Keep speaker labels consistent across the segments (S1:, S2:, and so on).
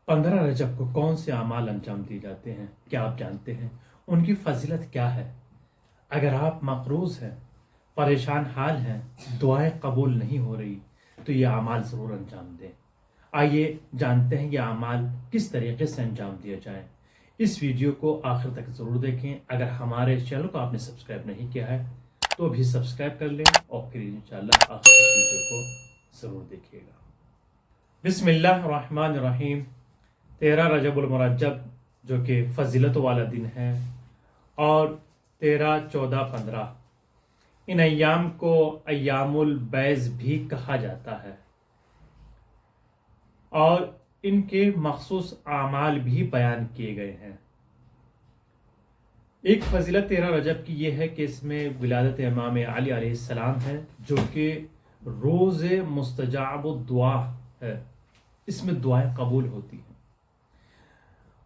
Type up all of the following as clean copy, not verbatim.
S1: 15 रजब को कौन से अमाल अंजाम दिए जाते हैं, क्या आप जानते हैं? उनकी फजीलत क्या है? अगर आप मकरूज़ हैं, परेशान हाल हैं, दुआएं कबूल नहीं हो रही, तो ये अमाल ज़रूर अंजाम दें। आइए जानते हैं ये अमाल किस तरीके से अंजाम दिया जाए। इस वीडियो को आखिर तक ज़रूर देखें। अगर हमारे चैनल को आपने सब्सक्राइब नहीं किया है तो भी सब्सक्राइब कर लें और फिर इंशाल्लाह आखिर तक वीडियो को ज़रूर देखिएगा। बिस्मिल्लाहिर्रहमानिर्रहीम। 13 रजबुल मुरज्जब जो कि फजीलत वाला दिन है, और 13, 14, 15 इन अय्याम को अय्यामुल बैज़ भी कहा जाता है और इनके मखसूस आमाल भी बयान किए गए हैं। एक फजीलत 13 रजब की यह है कि इसमें विलादत इमाम अली अलैहिस्सलाम है, जो कि रोज़ मुस्तजाब दुआ है। इसमें दुआएं कबूल होती हैं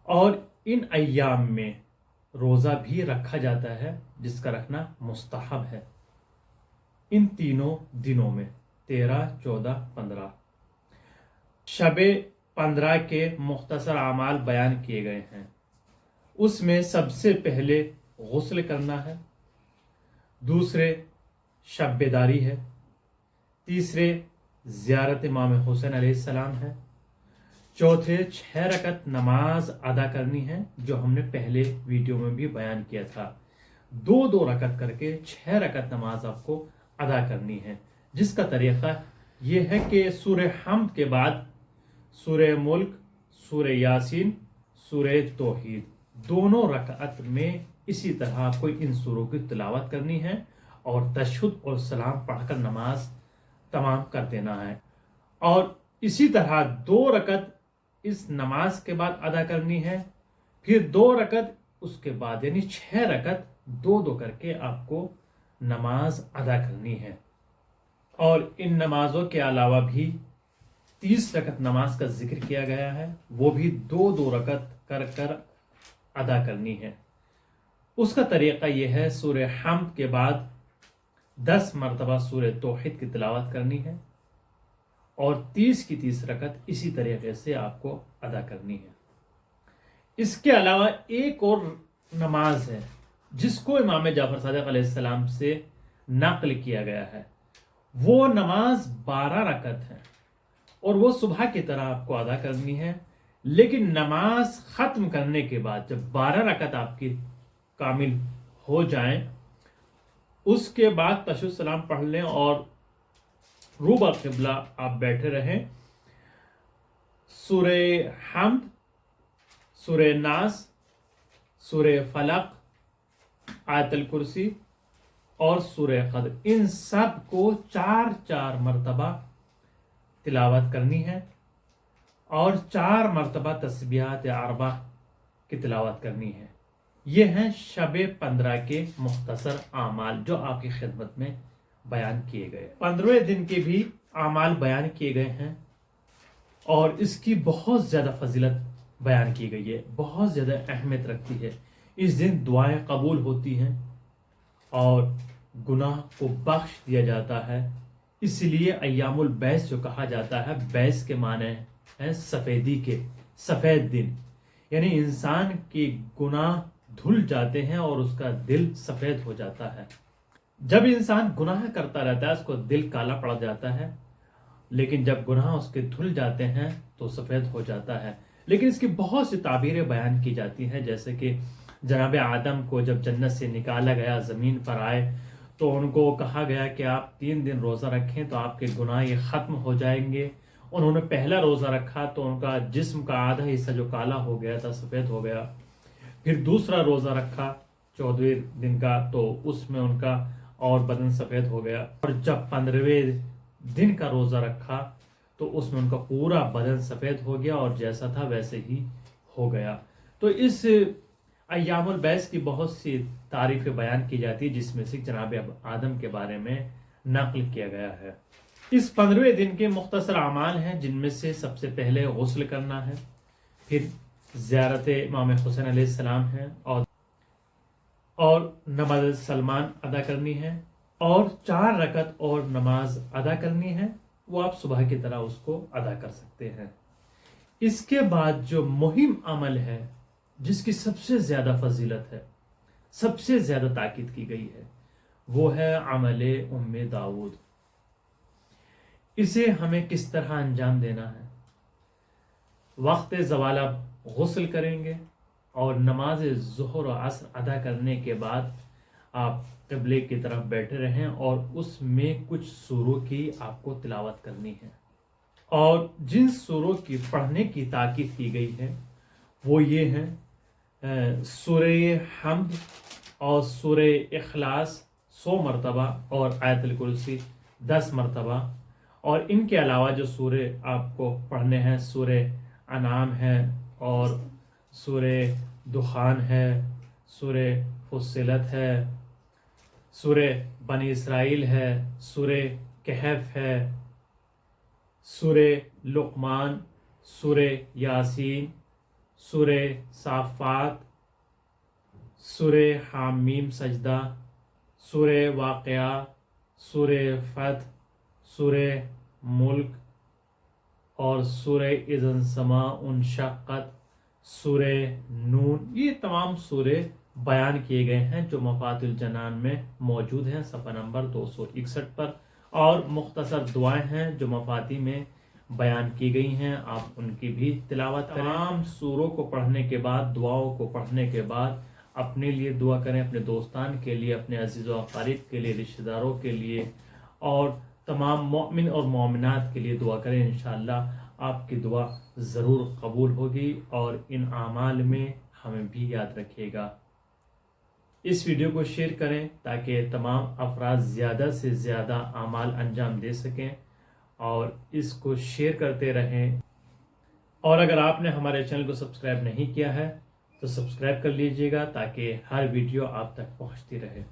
S1: और इन अय्याम में रोज़ा भी रखा जाता है, जिसका रखना मुस्तहब है। इन तीनों दिनों में 13, 14, 15 शबे 15 के मुख्तसर आमाल बयान किए गए हैं। उसमें सबसे पहले गुस्ल करना है, दूसरे शब बेदारी है, तीसरे ज़ियारत इमाम हुसैन अलैहिस्सलाम है, चौथे 6 रकत नमाज अदा करनी है, जो हमने पहले वीडियो में भी बयान किया था। 2-2 रकत करके 6 रकत नमाज आपको अदा करनी है, जिसका तरीक़ा ये है कि सूरह हम्द के बाद सूरह मुल्क, सूरह यासीन, सूरह तौहीद दोनों रकअत में इसी तरह आपको इन सूरों की तिलावत करनी है और तशहुद और सलाम पढ़कर नमाज तमाम कर देना है। और इसी तरह 2 रकत इस नमाज के बाद अदा करनी है, फिर 2 रकत उसके बाद, यानी 6 रकत 2-2 करके आपको नमाज अदा करनी है। और इन नमाजों के अलावा भी 30 रकत नमाज का जिक्र किया गया है, वो भी 2-2 रकत कर कर अदा करनी है। उसका तरीक़ा यह है, सूरह हम्द के बाद 10 मरतबा सूरह तौहीद की तिलावत करनी है और 30 की 30 रकत इसी तरीके से आपको अदा करनी है। इसके अलावा एक और नमाज है जिसको इमाम जाफर सादिक अलैहिस्सलाम से नक़ल किया गया है। वो नमाज 12 रकत है और वो सुबह की तरह आपको अदा करनी है, लेकिन नमाज ख़त्म करने के बाद जब 12 रकत आपकी कामिल हो जाएं, उसके बाद तशहुद सलाम पढ़ लें और रूबा क़िबला आप बैठे रहें। सूरह हम्द, सूरह नास, सूरह फलक, आयतल कुर्सी और सूरह क़द्र, इन सब को 4-4 मरतबा तिलावत करनी है और 4 मरतबा तस्बीहात अरबा की तिलावत करनी है। ये हैं शबे 15 के मुख्तसर आमाल जो आपकी खिदमत में बयान किए गए। 15वें दिन के भी आमाल बयान किए गए हैं और इसकी बहुत ज़्यादा फजीलत बयान की गई है, बहुत ज़्यादा अहमियत रखती है। इस दिन दुआएं कबूल होती हैं और गुनाह को बख्श दिया जाता है। इसलिए अय्यामुल बैस जो कहा जाता है, बैस के माने हैं सफ़ेदी के, सफ़ेद दिन, यानी इंसान के गुनाह धुल जाते हैं और उसका दिल सफ़ेद हो जाता है। जब इंसान गुनाह करता रहता है उसको दिल काला पड़ जाता है, लेकिन जब गुनाह उसके धुल जाते हैं तो सफ़ेद हो जाता है। लेकिन इसकी बहुत सी ताबीरें बयान की जाती हैं, जैसे कि जनाब आदम को जब जन्नत से निकाला गया, ज़मीन पर आए तो उनको कहा गया कि आप 3 दिन रोज़ा रखें तो आपके गुनाह ये ख़त्म हो जाएंगे। उन्होंने पहला रोज़ा रखा तो उनका जिस्म का आधा हिस्सा जो काला हो गया था सफ़ेद हो गया। फिर दूसरा रोज़ा रखा 14वें दिन का, तो उसमें उनका और बदन सफ़ेद हो गया। और जब 15वें दिन का रोज़ा रखा तो उसमें उनका पूरा बदन सफ़ेद हो गया और जैसा था वैसे ही हो गया। तो इस अय्यामुल बैस की बहुत सी तारीफ़ें बयान की जाती है, जिसमें से जनाब आदम के बारे में नक़ल किया गया है। इस 15वें दिन के मुख्तसर आमाल हैं, जिनमें से सबसे पहले गुस्ल करना है, फिर ज़ियारत इमाम हुसैन अलैहिस्सलाम है और नमाज सलमान अदा करनी है और 4 रकत और नमाज अदा करनी है। वो आप सुबह की तरह उसको अदा कर सकते हैं। اس کے بعد جو مہم عمل ہے جس کی سب سے زیادہ فضیلت ہے، سب سے زیادہ تاکید کی گئی ہے، وہ ہے عمل ام داؤد۔ اسے ہمیں کس طرح انجام دینا ہے؟ وقت زوال آپ غسل کریں گے اور نماز ظہر و عصر ادا کرنے کے بعد آپ قبلے کی طرف بیٹھے رہیں اور اس میں کچھ سوروں کی آپ کو تلاوت کرنی ہے، اور جن سوروں کی پڑھنے کی تاکید کی گئی ہے وہ یہ ہیں سورہ حمد اور سورہ اخلاص 100 مرتبہ اور آیت الکرسی 10 مرتبہ، اور ان کے علاوہ جو سورے آپ کو پڑھنے ہیں سورہ انعام ہے اور سورہ دخان ہے، سورہ فصلت ہے، سورہ بنی اسرائیل ہے، سورہ کہف ہے، سورہ لقمان، سورہ یاسین، سورہ صافات، سورہ حامیم سجدہ، سورہ واقعہ، سورہ فتح، سورہ ملک اور سورہ اذا السماء انشقت، سورہ نون، یہ تمام سورے بیان کیے گئے ہیں جو مفاتیح الجنان میں موجود ہیں صفحہ نمبر 261 پر، اور مختصر دعائیں ہیں جو مفاتیح میں بیان کی گئی ہیں، آپ ان کی بھی تلاوت کریں۔ تمام سوروں کو پڑھنے کے بعد، دعاؤں کو پڑھنے کے بعد اپنے لیے دعا کریں، اپنے دوستان کے لیے، اپنے عزیز و اقارب کے لیے، رشتہ داروں کے لیے، اور تمام مومن اور مومنات کے لیے دعا کریں۔ انشاءاللہ آپ کی دعا ضرور قبول ہوگی اور ان اعمال میں ہمیں بھی یاد رکھیے گا۔ اس ویڈیو کو شیئر کریں تاکہ تمام افراد زیادہ سے زیادہ اعمال انجام دے سکیں، اور اس کو شیئر کرتے رہیں، اور اگر آپ نے ہمارے چینل کو سبسکرائب نہیں کیا ہے تو سبسکرائب کر لیجئے گا تاکہ ہر ویڈیو آپ تک پہنچتی رہے۔